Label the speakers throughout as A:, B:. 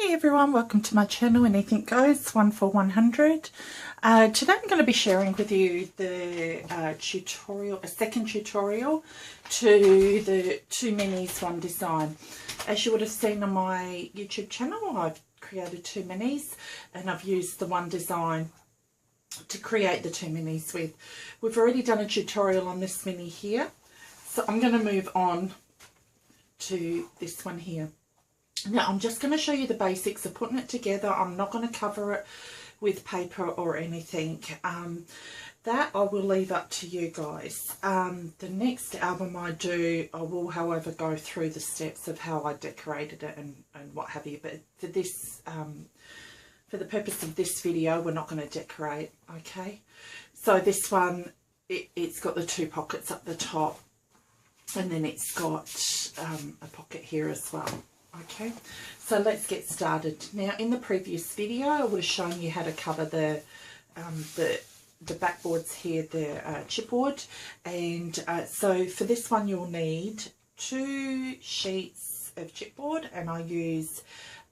A: Hey everyone, welcome to my channel Anything Goes 1 for 100. Today I'm going to be sharing with you the second tutorial to the 2 minis 1 design. As you would have seen on my YouTube channel, I've created 2 minis and I've used the 1 design to create the 2 minis with. We've already done a tutorial on this mini here, so I'm going to move on to this one here. Now I'm just going to show you the basics of putting it together. I'm not going to cover it with paper or anything. That I will leave up to you guys. The next album I do, I will however go through the steps of how I decorated it and what have you. But for this, for the purpose of this video, we're not going to decorate, okay? So this one, it's got the 2 pockets up the top, and then it's got a pocket here as well. Okay, so let's get started. Now in the previous video I would have shown you how to cover the backboards here, the chipboard, and so for this one you'll need 2 sheets of chipboard, and I use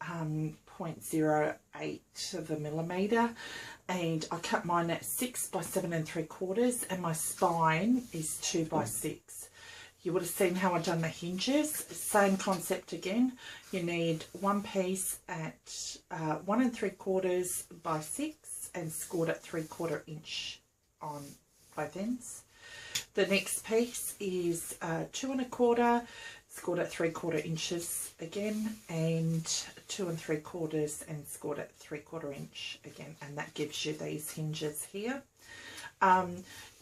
A: 0.08 of a millimetre, and I cut mine at 6 by 7 3/4, and my spine is 2 by 6. You would have seen how I've done the hinges. Same concept again. You need 1 piece at 1 3/4 by 6 and scored at 3/4 inch on both ends. The next piece is 2 1/4, scored at 3/4 inches again, and 2 3/4 and scored at 3/4 inch again, and that gives you these hinges here.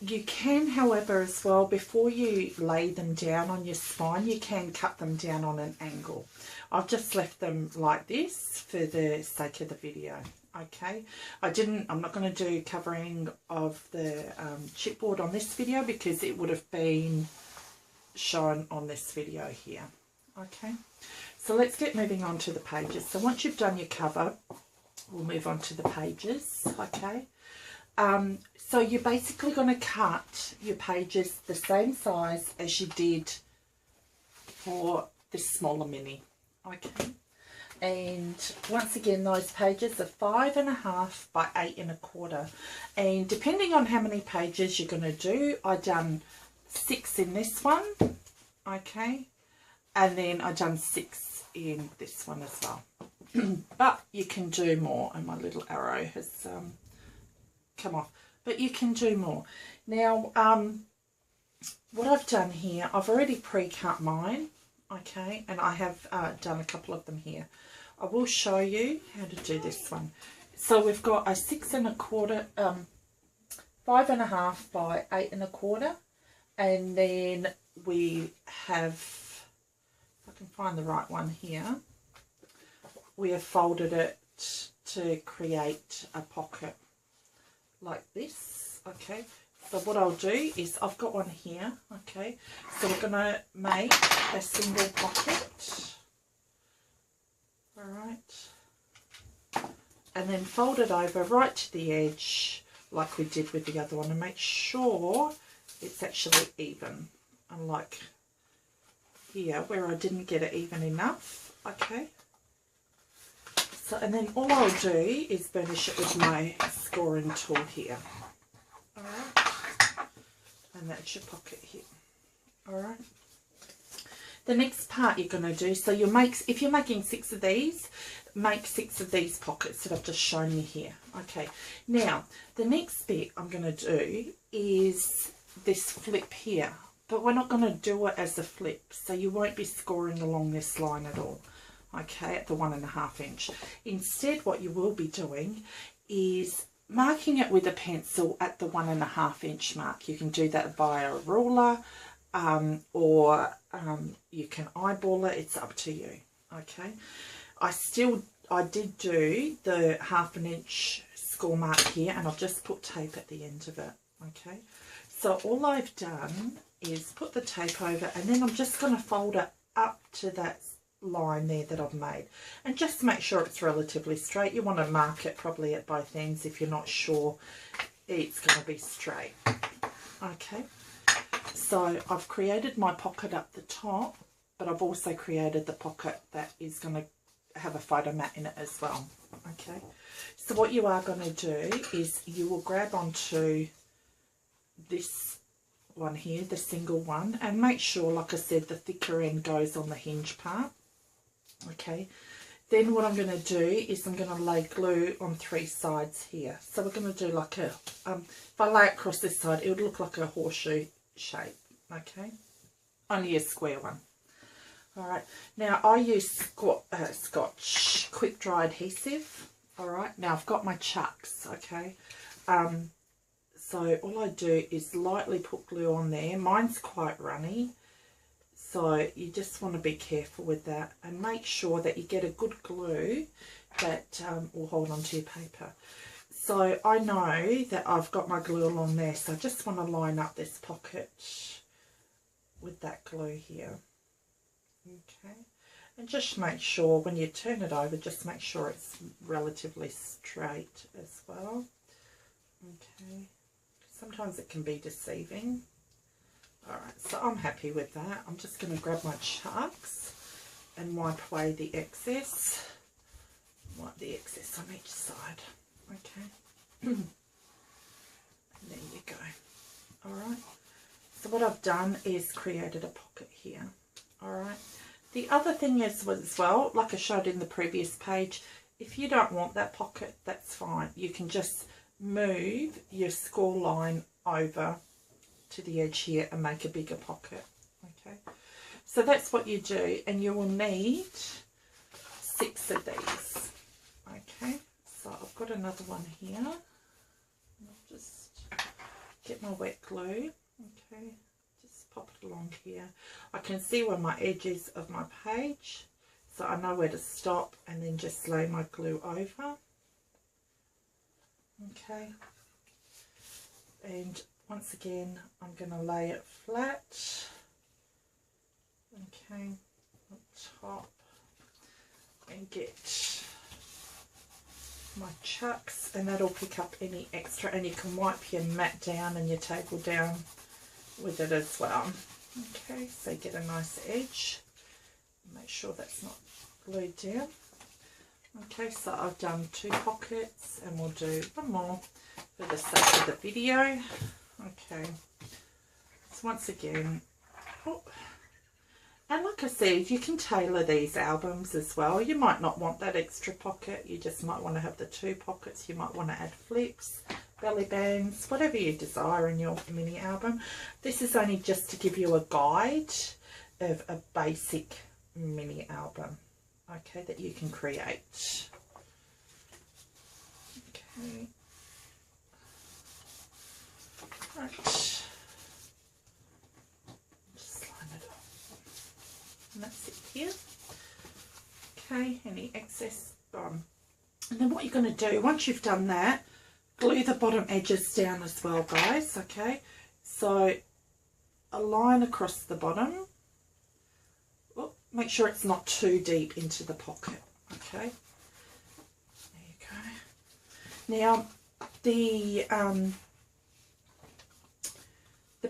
A: You can, however, as well, before you lay them down on your spine, you can cut them down on an angle. I've just left them like this for the sake of the video. Okay, I'm not going to do covering of the chipboard on this video because it would have been shown on this video here. Okay, so let's get moving on to the pages. So once you've done your cover, we'll move on to the pages. Okay. So you're basically going to cut your pages the same size as you did for this smaller mini, okay? And once again, those pages are 5.5 by 8 1/4, and depending on how many pages you're going to do, I done 6 in this one, okay, and then I done 6 in this one as well. But you can do more, and my little arrow has come off, but you can do more. Now what I've done here, I've already pre-cut mine, okay, and I have done a couple of them here. I will show you how to do this one. So we've got a 6 1/4, 5.5 by 8 1/4, and then we have, if I can find the right one here, we have folded it to create a pocket like this. Okay, so what I'll do is I've got one here, okay, so we're going to make a single pocket, all right, and then fold it over right to the edge like we did with the other one, and make sure it's actually even, unlike here where I didn't get it even enough. Okay, so, and then all I'll do is burnish it with my scoring tool here. Alright. And that's your pocket here. Alright. The next part you're going to do, so you'll make, if you're making 6 of these, make 6 of these pockets that I've just shown you here. Okay. Now, the next bit I'm going to do is this flip here. But we're not going to do it as a flip, so you won't be scoring along this line at all. Okay, at the 1.5 inch. Instead, what you will be doing is marking it with a pencil at the 1.5 inch mark. You can do that via a ruler, or you can eyeball it. It's up to you. Okay, I did do the 1/2 inch score mark here, and I've just put tape at the end of it. Okay, so all I've done is put the tape over, and then I'm just going to fold it up to that line there that I've made, and just make sure it's relatively straight. You want to mark it probably at both ends if you're not sure it's going to be straight. Okay, so I've created my pocket up the top, but I've also created the pocket that is going to have a photo mat in it as well. Okay, so what you are going to do is you will grab onto this one here, the single one, and make sure, like I said, the thicker end goes on the hinge part. Okay, then what I'm going to do is I'm going to lay glue on 3 sides here. So we're going to do like a, if I lay it across this side, it would look like a horseshoe shape. Okay, only a square one. Alright, now I use Scotch quick dry adhesive. Alright, now I've got my chucks, okay. So all I do is lightly put glue on there. Mine's quite runny, so you just want to be careful with that and make sure that you get a good glue that will hold onto your paper. So I know that I've got my glue along there, so I just want to line up this pocket with that glue here. Okay, and just make sure when you turn it over, just make sure it's relatively straight as well. Okay, sometimes it can be deceiving. Alright, so I'm happy with that. I'm just going to grab my chucks and wipe away the excess. Wipe the excess on each side. Okay, and there you go. Alright, so what I've done is created a pocket here. Alright, the other thing is as well, like I showed in the previous page, if you don't want that pocket, that's fine. You can just move your score line over to the edge here and make a bigger pocket. Okay, so that's what you do, and you will need 6 of these. Okay, so I've got another one here. I'll just get my wet glue. Okay, pop it along here. I can see where my edge is of my page, so I know where to stop and then just lay my glue over. Okay, and once again I'm going to lay it flat. Okay, up top, and get my chucks, and that'll pick up any extra, and you can wipe your mat down and your table down with it as well. Okay, so get a nice edge. Make sure that's not glued down. Okay, so I've done 2 pockets, and we'll do one more for the sake of the video. Okay, so once again, and like I said, you can tailor these albums as well. You might not want that extra pocket, you just might want to have the 2 pockets. You might want to add flips, belly bands, whatever you desire in your mini album. This is only just to give you a guide of a basic mini album, okay, that you can create. Okay, right, just line it up, and that's it here. Okay, any excess gone. And then what you're going to do, once you've done that, glue the bottom edges down as well, guys. Okay, so a line across the bottom. Oh, make sure it's not too deep into the pocket. Okay, there you go. Now the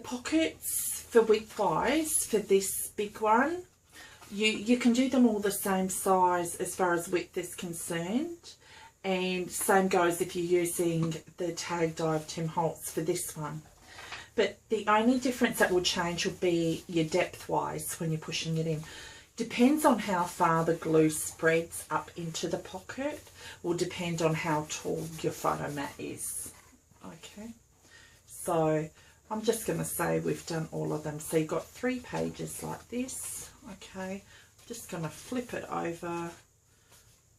A: pockets for width-wise for this big one, you can do them all the same size as far as width is concerned. And same goes if you're using the tag die of Tim Holtz for this one. But the only difference that will change will be your depth wise when you're pushing it in. Depends on how far the glue spreads up into the pocket, will depend on how tall your photo mat is. Okay, so I'm just going to say we've done all of them. So you've got 3 pages like this. Okay, I'm just going to flip it over.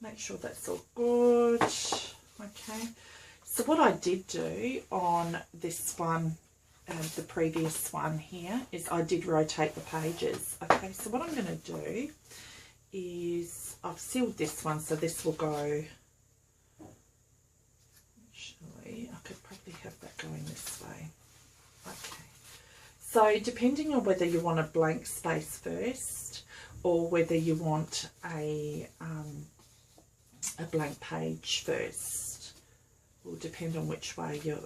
A: Make sure that's all good. Okay, so what I did do on this one, the previous one here, is I did rotate the pages. Okay, so what I'm going to do is I've sealed this one, so this will go, actually I could probably have that going this way. Okay, so depending on whether you want a blank space first or whether you want a blank page first. will depend on which way your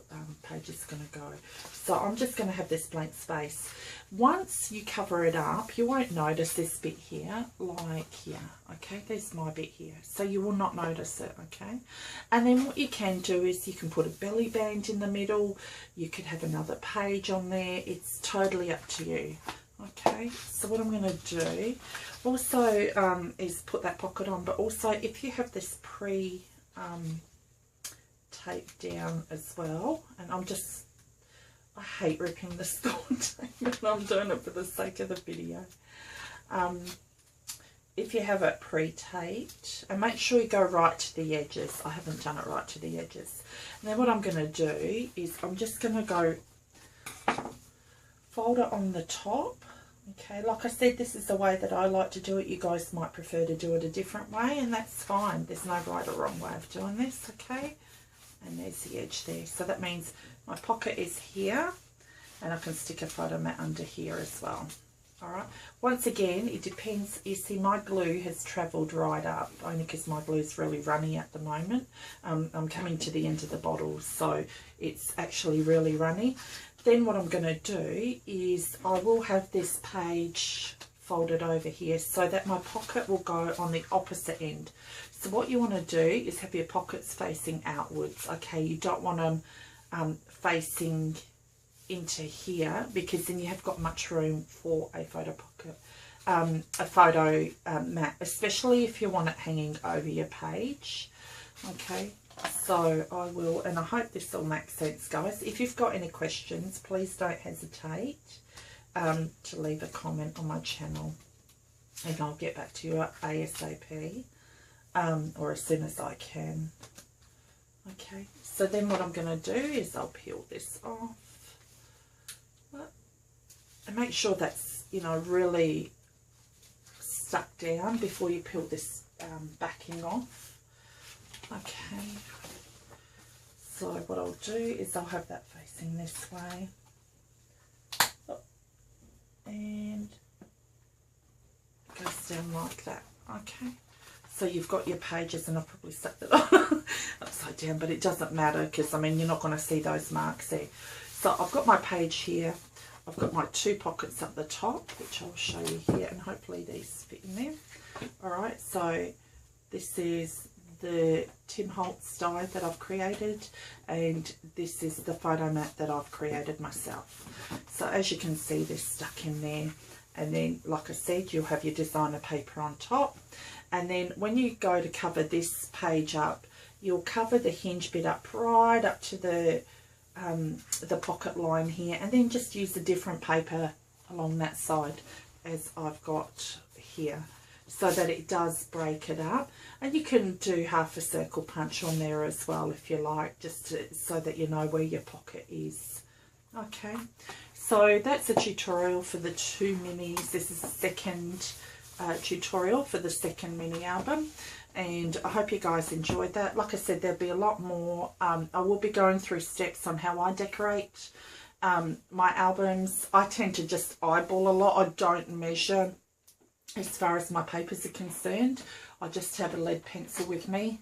A: page is going to go. So I'm just going to have this blank space. Once you cover it up, you won't notice this bit here, like here, okay? There's my bit here, so you will not notice it, okay? And then what you can do is you can put a belly band in the middle. You could have another page on there. It's totally up to you, okay? So what I'm going to do also is put that pocket on, but also if you have this tape down as well, and I hate ripping the store tape, but I'm doing it for the sake of the video. If you have it pre-taped, and make sure you go right to the edges. I haven't done it right to the edges. And then what I'm going to do is I'm just going to go fold it on the top. Okay, like I said, this is the way that I like to do it. You guys might prefer to do it a different way, and that's fine. There's no right or wrong way of doing this, okay? And there's the edge there. So that means my pocket is here, and I can stick a photo mat under here as well. All right. Once again, it depends. You see, my glue has travelled right up, only because my glue is really runny at the moment. I'm coming to the end of the bottle, so it's actually really runny. Then what I'm going to do is I will have this page folded over here so that my pocket will go on the opposite end. So what you want to do is have your pockets facing outwards, okay? You don't want them facing into here, because then you have got much room for a photo pocket, a photo mat, especially if you want it hanging over your page, okay? So I will, and I hope this all makes sense, guys. If you've got any questions, please don't hesitate to leave a comment on my channel, and I'll get back to you ASAP, or as soon as I can. Okay, so then what I'm going to do is I'll peel this off, and make sure that's, you know, really stuck down before you peel this backing off. Okay, so what I'll do is I'll have that facing this way, and it goes down like that. Okay, so you've got your pages, and I'll probably set that on upside down, but it doesn't matter, because I mean, you're not going to see those marks there. So I've got my page here, I've got my two pockets at the top, which I'll show you here, and hopefully these fit in there. Alright, so this is the Tim Holtz die that I've created, and this is the photo mat that I've created myself. So as you can see, they're stuck in there, and then like I said, you'll have your designer paper on top, and then when you go to cover this page up, you'll cover the hinge bit up right up to the pocket line here, and then just use a different paper along that side as I've got here, so that it does break it up. And you can do half a circle punch on there as well if you like, just so that you know where your pocket is. Okay, so that's a tutorial for the two minis. This is the second tutorial for the second mini album, and I hope you guys enjoyed that. Like I said, there'll be a lot more. I will be going through steps on how I decorate my albums. I tend to just eyeball a lot. I don't measure as far as my papers are concerned. I just have a lead pencil with me,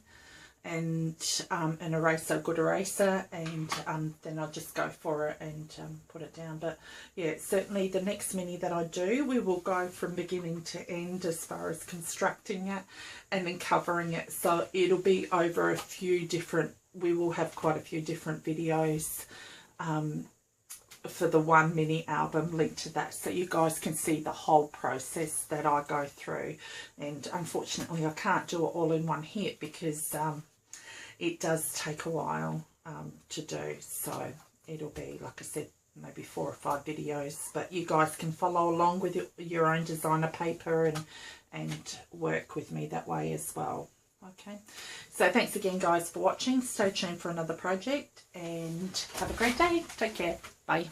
A: and an eraser, a good eraser, and then I'll just go for it and put it down. But yeah, certainly the next mini that I do, we will go from beginning to end as far as constructing it and then covering it. So it'll be over a few different, we will have quite a few different videos for the one mini album linked to that, so you guys can see the whole process that I go through. And unfortunately I can't do it all in one hit, because it does take a while to do. So it'll be, like I said, maybe 4 or 5 videos, but you guys can follow along with your own designer paper and work with me that way as well. Okay, so thanks again guys for watching. Stay tuned for another project, and have a great day. Take care. Bye.